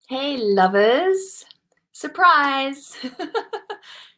Hey, lovers. Surprise.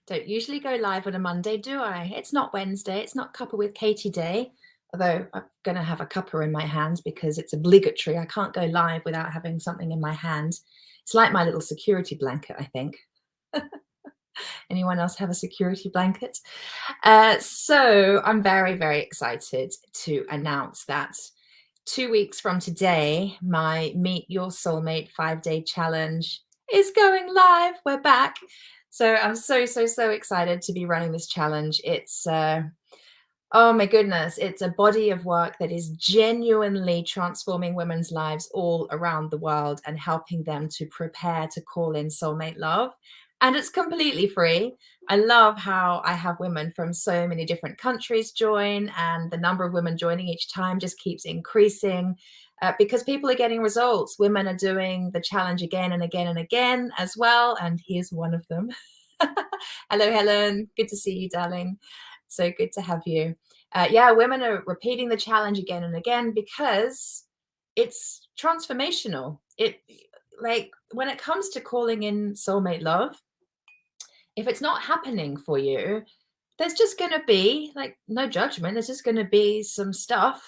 Don't usually go live on a Monday, do I? It's not Wednesday. It's not Cuppa with Katie Day. Although I'm going to have a cuppa in my hand because it's obligatory. I can't go live without having something in my hand. It's like my little security blanket, I think. Anyone else have a security blanket? So I'm very, very excited to announce that 2 weeks from today, my Meet Your Soulmate 5-day challenge is going live. We're back. So I'm so excited to be running this challenge. It's, oh my goodness, it's a body of work that is genuinely transforming women's lives all around the world and helping them to prepare to call in soulmate love. And it's completely free. I love how I have women from so many different countries join, and the number of women joining each time just keeps increasing because people are getting results. Women are doing the challenge again and again and again as well. And here's one of them. Hello, Helen. Good to see you, darling. So good to have you. Yeah, women are repeating the challenge again and again because it's transformational. Like when it comes to calling in soulmate love, if it's not happening for you, there's just going to be like no judgment. There's just going to be some stuff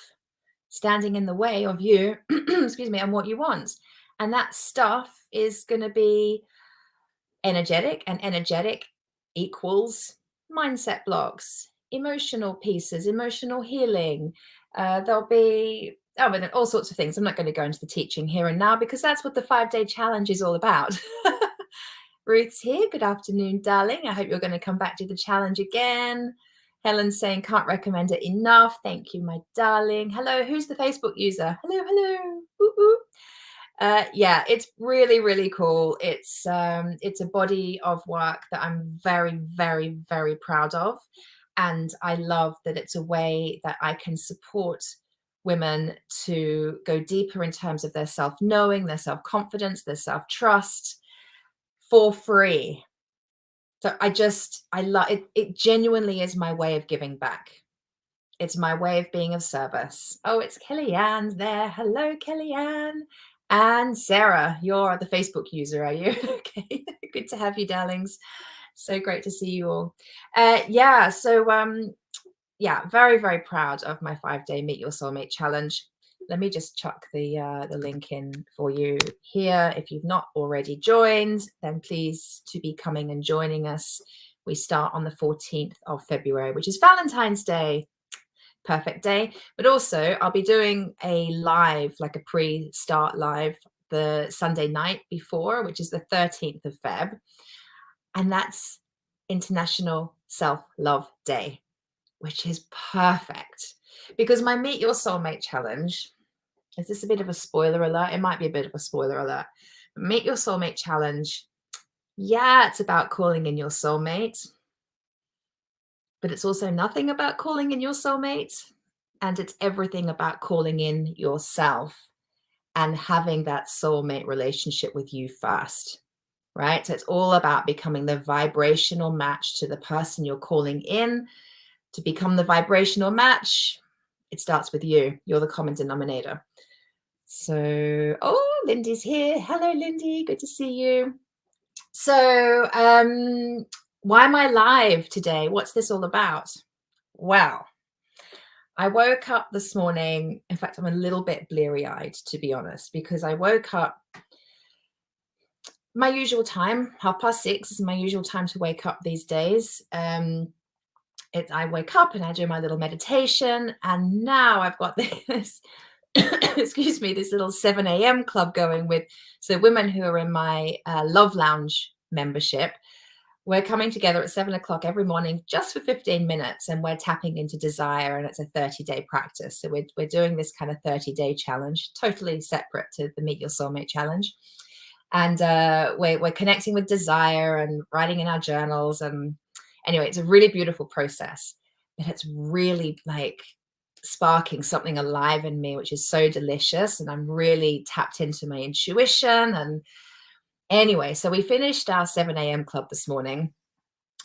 standing in the way of you, excuse me, and what you want. And that stuff is going to be energetic, and energetic equals mindset blocks, emotional pieces, emotional healing. There'll be all sorts of things. I'm not going to go into the teaching here and now because that's what the 5-day challenge is all about. Ruth's here. Good afternoon, darling. I hope you're going to come back to the challenge again. Helen's saying, can't recommend it enough. Thank you, my darling. Hello, who's the Facebook user? Hello. Ooh, ooh. Yeah, it's really cool. It's a body of work that I'm very proud of. And I love that it's a way that I can support women to go deeper in terms of their self-knowing, their self-confidence, their self-trust, for free. So I love it. It genuinely is my way of giving back. It's my way of being of service. Oh, it's Kellyanne there. Hello, Kellyanne. And Sarah, you're the Facebook user, are you? Okay, good to have you, darlings. So great to see you all. Yeah, very proud of my 5-day Meet Your Soulmate challenge. Let me just chuck the link in for you here. If you've not already joined, then please to be coming and joining us. We start on the 14th of February, which is Valentine's Day. Perfect day. But also I'll be doing a live, like a pre-start live, the Sunday night before, which is the 13th of Feb. And that's International Self-Love Day, which is perfect because my Meet Your Soulmate challenge, is this a bit of a spoiler alert? It might be a bit of a spoiler alert. Meet Your Soulmate challenge. Yeah, it's about calling in your soulmate, but it's also nothing about calling in your soulmate. And it's everything about calling in yourself and having that soulmate relationship with you first, right? So it's all about becoming the vibrational match to the person you're calling in. To become the vibrational match, it starts with you. You're the common denominator. So, oh, Lindy's here. Hello, Lindy. Good to see you. So, why am I live today? What's this all about? Well, I woke up this morning. In fact, I'm a little bit bleary-eyed, to be honest, because I woke up my usual time. 6:30 is my usual time to wake up these days. I wake up and I do my little meditation, and now I've got this excuse me, this little 7 a.m. club going with women who are in my Love Lounge membership. We're coming together at 7 o'clock every morning just for 15 minutes, and we're tapping into desire, and it's a 30-day practice. So we're doing this kind of 30-day challenge, totally separate to the Meet Your Soulmate challenge. And we're connecting with desire and writing in our journals. And anyway, it's a really beautiful process, but it's really like sparking something alive in me, which is so delicious. And I'm really tapped into my intuition. And anyway, so we finished our 7 a.m. club this morning.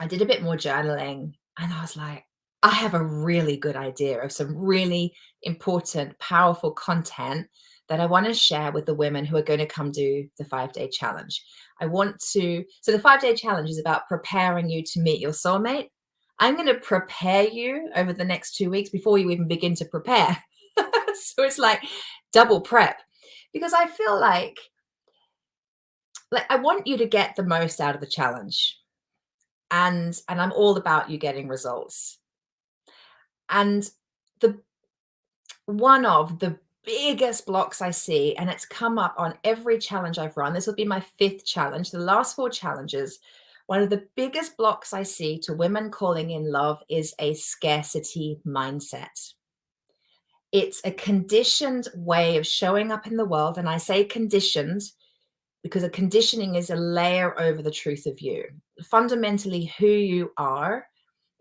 I did a bit more journaling, and I was like, I have a really good idea of some really important, powerful content that I want to share with the women who are going to come do the 5-day challenge. So the 5-day challenge is about preparing you to meet your soulmate. I'm going to prepare you over the next 2 weeks before you even begin to prepare. So it's like double prep, because I feel like I want you to get the most out of the challenge, and I'm all about you getting results. And the one of the biggest blocks I see, and it's come up on every challenge I've run, this will be my 5th challenge, the last 4 challenges. One of the biggest blocks I see to women calling in love is a scarcity mindset. It's a conditioned way of showing up in the world. And I say conditioned because a conditioning is a layer over the truth of you. Fundamentally, who you are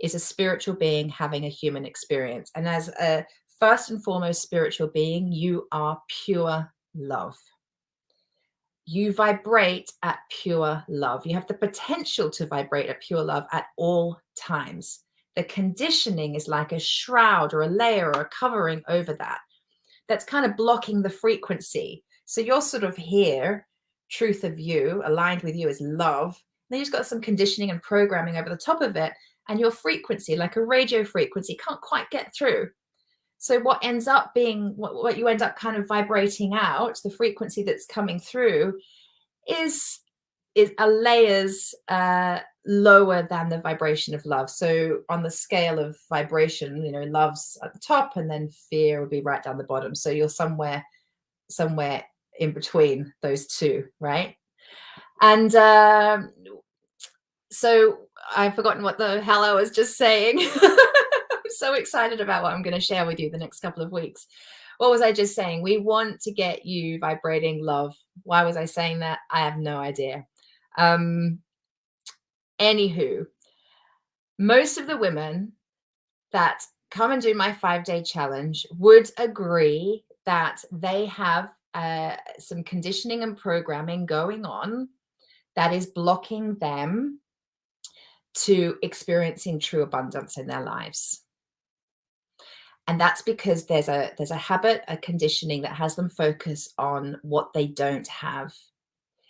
is a spiritual being having a human experience. And as a first and foremost spiritual being, you are pure love. You vibrate at pure love. You have the potential to vibrate at pure love at all times. The conditioning is like a shroud or a layer or a covering over that. That's kind of blocking the frequency. So you're sort of here, truth of you, aligned with you is love. Then you've got some conditioning and programming over the top of it, and your frequency, like a radio frequency, can't quite get through. So what ends up being, what you end up kind of vibrating out, the frequency that's coming through is a layers lower than the vibration of love. So on the scale of vibration, love's at the top, and then fear will be right down the bottom. So you're somewhere in between those two, right? And so I've forgotten what the hell I was just saying. I'm so excited about what I'm going to share with you the next couple of weeks. What was I just saying? We want to get you vibrating love. Why was I saying that? I have no idea. Anywho, most of the women that come and do my 5-day challenge would agree that they have some conditioning and programming going on that is blocking them to experiencing true abundance in their lives. And that's because there's a habit, a conditioning that has them focus on what they don't have.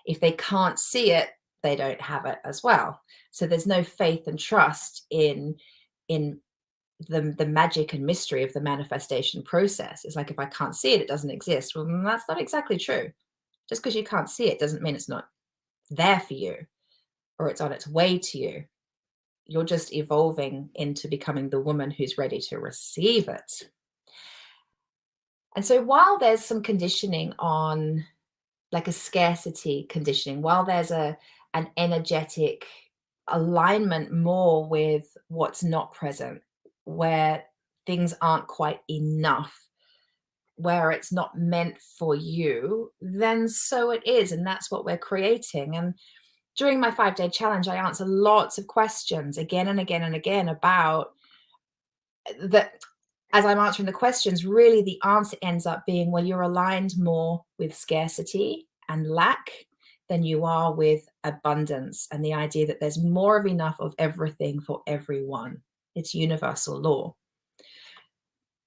If they can't see it, they don't have it as well. So there's no faith and trust in the magic and mystery of the manifestation process. It's like, if I can't see it, it doesn't exist. Well, that's not exactly true. Just because you can't see it doesn't mean it's not there for you or it's on its way to you. You're just evolving into becoming the woman who's ready to receive it. And so while there's some conditioning on, like a scarcity conditioning, while there's an energetic alignment more with what's not present, where things aren't quite enough, where it's not meant for you, then so it is. And that's what we're creating. And during my 5-day challenge, I answer lots of questions again and again and again about that. As I'm answering the questions, really the answer ends up being, well, you're aligned more with scarcity and lack than you are with abundance, and the idea that there's more of enough of everything for everyone. It's universal law.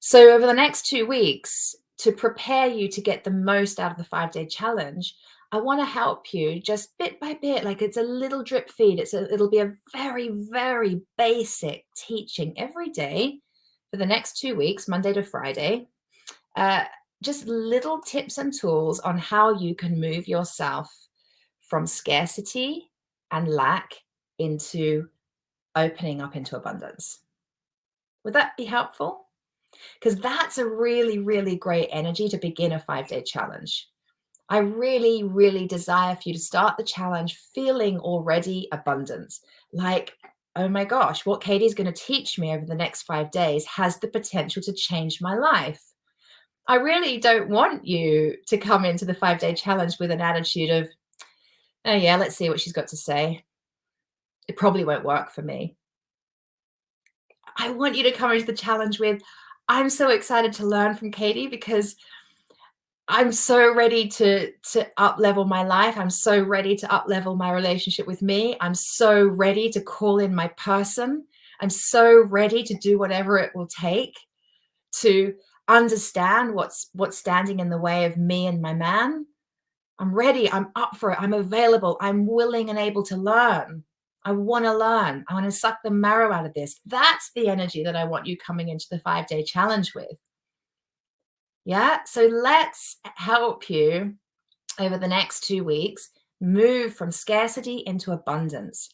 So over the next 2 weeks, to prepare you to get the most out of the 5-day challenge, I want to help you just bit by bit, like it's a little drip feed. It'll be a very, very basic teaching every day for the next 2 weeks, Monday to Friday. Just little tips and tools on how you can move yourself from scarcity and lack into opening up into abundance. Would that be helpful? Because that's a really, really great energy to begin a 5-day challenge. I really, really desire for you to start the challenge feeling already abundant. Like, oh my gosh, what Katie's going to teach me over the next 5 days has the potential to change my life. I really don't want you to come into the 5-day challenge with an attitude of, oh yeah, let's see what she's got to say. It probably won't work for me. I want you to come into the challenge with, I'm so excited to learn from Katie because I'm so ready to up-level my life. I'm so ready to up-level my relationship with me. I'm so ready to call in my person. I'm so ready to do whatever it will take to understand what's standing in the way of me and my man. I'm ready. I'm up for it. I'm available. I'm willing and able to learn. I want to learn. I want to suck the marrow out of this. That's the energy that I want you coming into the 5 day challenge with. Yeah. So let's help you over the next 2 weeks move from scarcity into abundance.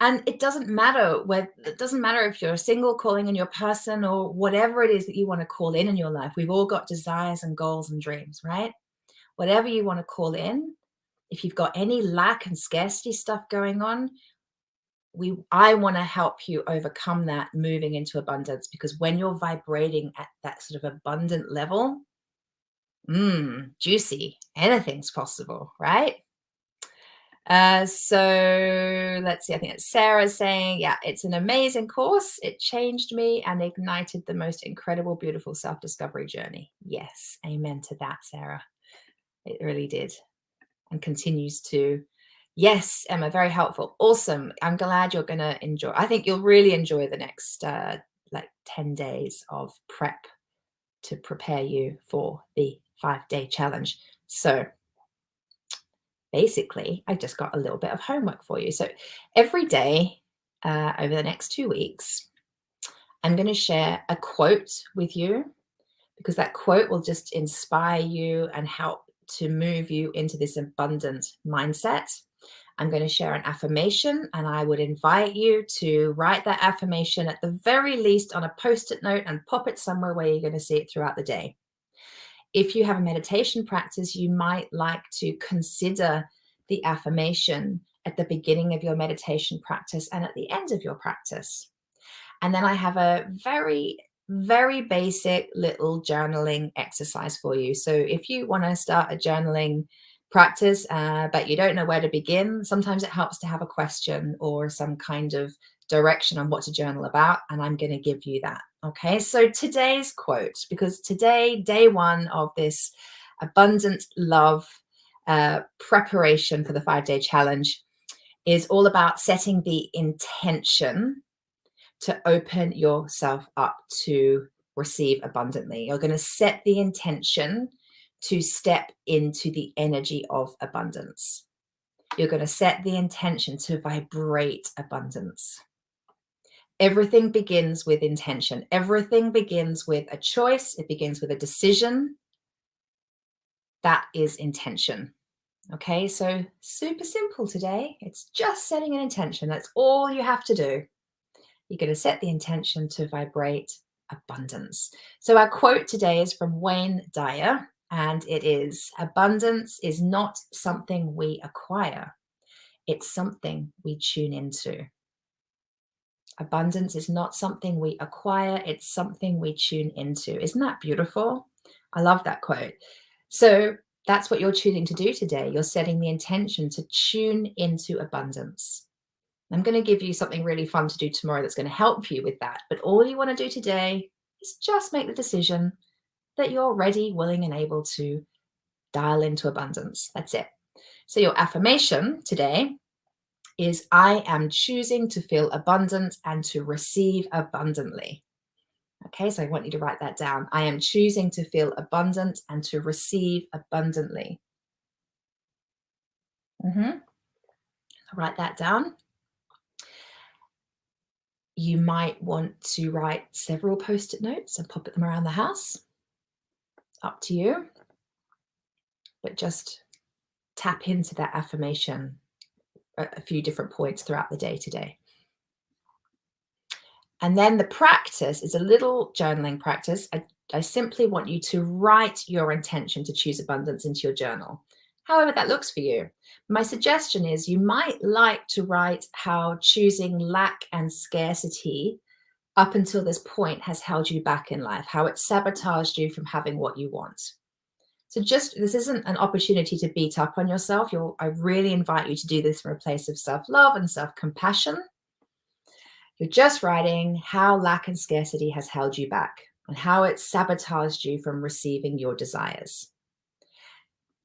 And it doesn't matter if you're a single calling in your person or whatever it is that you want to call in your life. We've all got desires and goals and dreams, right? Whatever you want to call in, if you've got any lack and scarcity stuff going on, I want to help you overcome that moving into abundance, because when you're vibrating at that sort of abundant level, juicy, anything's possible, right? So let's see. I think it's Sarah saying, yeah, it's an amazing course. It changed me and ignited the most incredible, beautiful self-discovery journey. Yes, amen to that, Sarah. It really did, and continues to. Yes, Emma, very helpful. Awesome. I'm glad you're going to enjoy. I think you'll really enjoy the next like 10 days of prep to prepare you for the 5 day challenge. So basically, I just got a little bit of homework for you. So every day over the next 2 weeks, I'm going to share a quote with you, because that quote will just inspire you and help to move you into this abundant mindset. I'm going to share an affirmation, and I would invite you to write that affirmation at the very least on a post-it note and pop it somewhere where you're going to see it throughout the day. If you have a meditation practice, you might like to consider the affirmation at the beginning of your meditation practice and at the end of your practice. And then I have a very, very basic little journaling exercise for you. So if you want to start a journaling practice, but you don't know where to begin, sometimes it helps to have a question or some kind of direction on what to journal about. And I'm going to give you that. Okay. So today's quote, because today, day one of this abundant love preparation for the 5 day challenge, is all about setting the intention to open yourself up to receive abundantly. You're going to set the intention to step into the energy of abundance. You're going to set the intention to vibrate abundance. Everything begins with intention. Everything begins with a choice. It begins with a decision. That is intention. Okay, so super simple today. It's just setting an intention. That's all you have to do. You're going to set the intention to vibrate abundance. So our quote today is from Wayne Dyer, and it is: abundance is not something we acquire. It's something we tune into. Abundance is not something we acquire. It's something we tune into. Isn't that beautiful? I love that quote. So that's what you're choosing to do today. You're setting the intention to tune into abundance. I'm going to give you something really fun to do tomorrow that's going to help you with that. But all you want to do today is just make the decision that you're ready, willing, and able to dial into abundance. That's it. So your affirmation today is: I am choosing to feel abundant and to receive abundantly. Okay, so I want you to write that down. I am choosing to feel abundant and to receive abundantly. Write that down. You might want to write several post-it notes and pop them around the house. Up to you. But just tap into that affirmation at a few different points throughout the day today. And then the practice is a little journaling practice. I simply want you to write your intention to choose abundance into your journal, however that looks for you. My suggestion is you might like to write how choosing lack and scarcity up until this point has held you back in life, how it sabotaged you from having what you want. So this isn't an opportunity to beat up on yourself. I really invite you to do this from a place of self-love and self-compassion. You're just writing how lack and scarcity has held you back and how it sabotaged you from receiving your desires.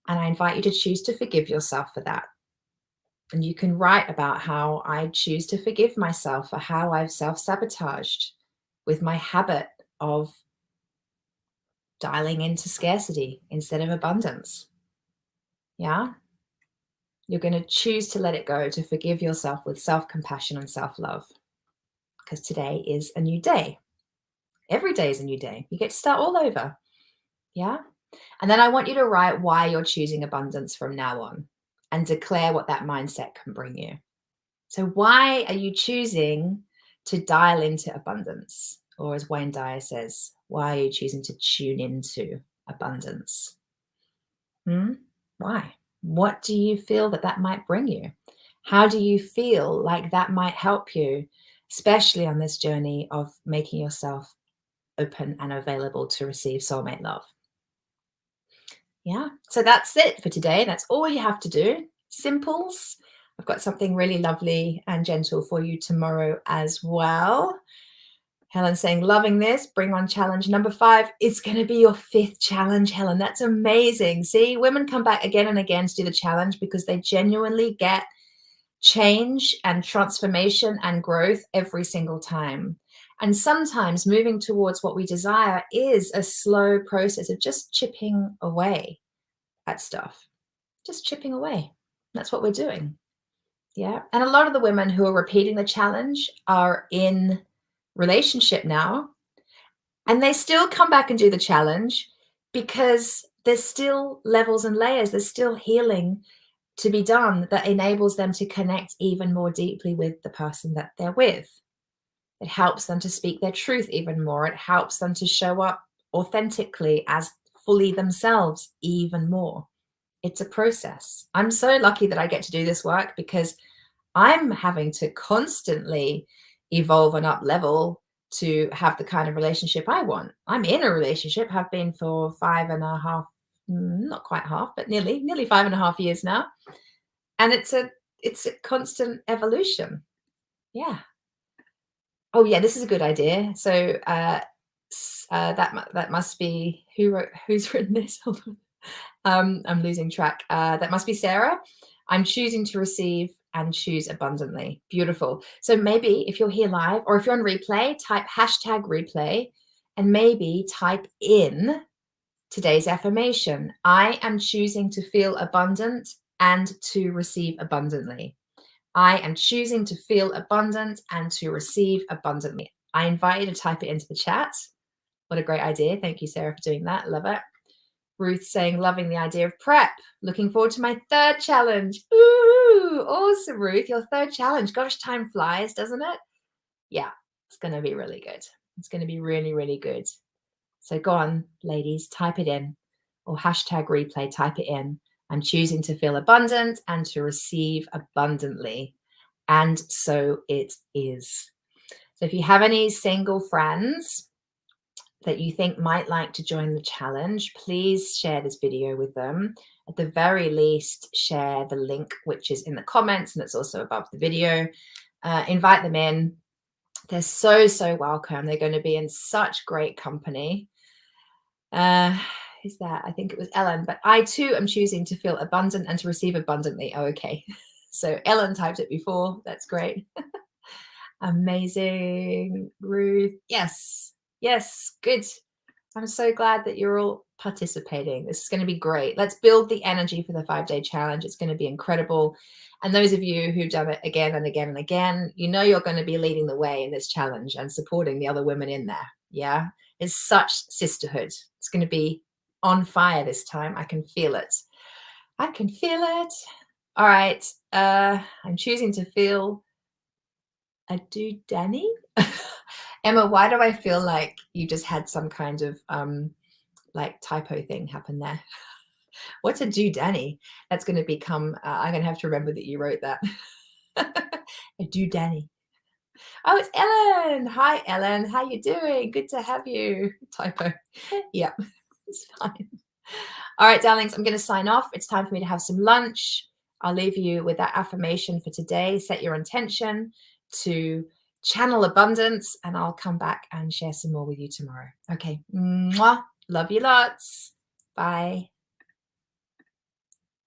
And I invite you to choose to forgive yourself for that. And you can write about how I choose to forgive myself for how I've self-sabotaged with my habit of dialing into scarcity instead of abundance. Yeah. You're going to choose to let it go, to forgive yourself with self-compassion and self-love, because today is a new day. Every day is a new day. You get to start all over. Yeah. And then I want you to write why you're choosing abundance from now on and declare what that mindset can bring you. So why are you choosing to dial into abundance? Or as Wayne Dyer says, why are you choosing to tune into abundance? Why? What do you feel that that might bring you? How do you feel like that might help you, especially on this journey of making yourself open and available to receive soulmate love? Yeah, so that's it for today. That's all you have to do. Simples. I've got something really lovely and gentle for you tomorrow as well. Helen saying, loving this. Bring on challenge number 5. It's going to be your 5th challenge, Helen. That's amazing. See, women come back again and again to do the challenge because they genuinely get change and transformation and growth every single time. And sometimes moving towards what we desire is a slow process of just chipping away at stuff, just chipping away. That's what we're doing. Yeah. And a lot of the women who are repeating the challenge are in relationship now, and they still come back and do the challenge because there's still levels and layers. There's still healing to be done that enables them to connect even more deeply with the person that they're with. It helps them to speak their truth even more. It helps them to show up authentically as fully themselves even more. It's a process. I'm so lucky that I get to do this work because I'm having to constantly evolve and up level to have the kind of relationship I want. I'm in a relationship, have been for 5.5, not quite half, but nearly 5.5 years now. And it's a constant evolution. Yeah. Oh yeah, this is a good idea. So that must be who's written this. Hold on. I'm losing track. That must be Sarah. I'm choosing to receive and choose abundantly. Beautiful. So maybe if you're here live or if you're on replay, type #replay and maybe type in today's affirmation. I am choosing to feel abundant and to receive abundantly. I am choosing to feel abundant and to receive abundantly. I invite you to type it into the chat. What a great idea. Thank you, Sarah, for doing that. Love it. Ruth saying, loving the idea of prep. Looking forward to my 3rd challenge. Ooh, awesome, Ruth. Your 3rd challenge. Gosh, time flies, doesn't it? Yeah, it's going to be really good. It's going to be really, really good. So go on, ladies, type it in or #replay, type it in. I'm choosing to feel abundant and to receive abundantly. And so it is. So if you have any single friends that you think might like to join the challenge, please share this video with them. At the very least, share the link, which is in the comments and it's also above the video. Invite them in. They're so, so welcome. They're going to be in such great company. Is that? I think it was Ellen, but I too am choosing to feel abundant and to receive abundantly. Oh, okay. So Ellen typed it before. That's great. Amazing. Ruth. Yes. Yes. Good. I'm so glad that you're all participating. This is going to be great. Let's build the energy for the 5-day challenge. It's going to be incredible. And those of you who've done it again and again and again, you know you're going to be leading the way in this challenge and supporting the other women in there. Yeah. It's such sisterhood. It's going to be on fire this time. I can feel it. I can feel it. All right. I'm choosing to feel a do Danny. Emma, why do I feel like you just had some kind of like typo thing happen there? What's a do Danny? That's going to become, I'm going to have to remember that you wrote that. A do Danny. Oh, it's Ellen. Hi, Ellen. How you doing? Good to have you. Typo. Yeah, it's fine. All right, darlings, I'm going to sign off. It's time for me to have some lunch. I'll leave you with that affirmation for today. Set your intention to channel abundance, and I'll come back and share some more with you tomorrow. Okay. Mwah. Love you lots. Bye.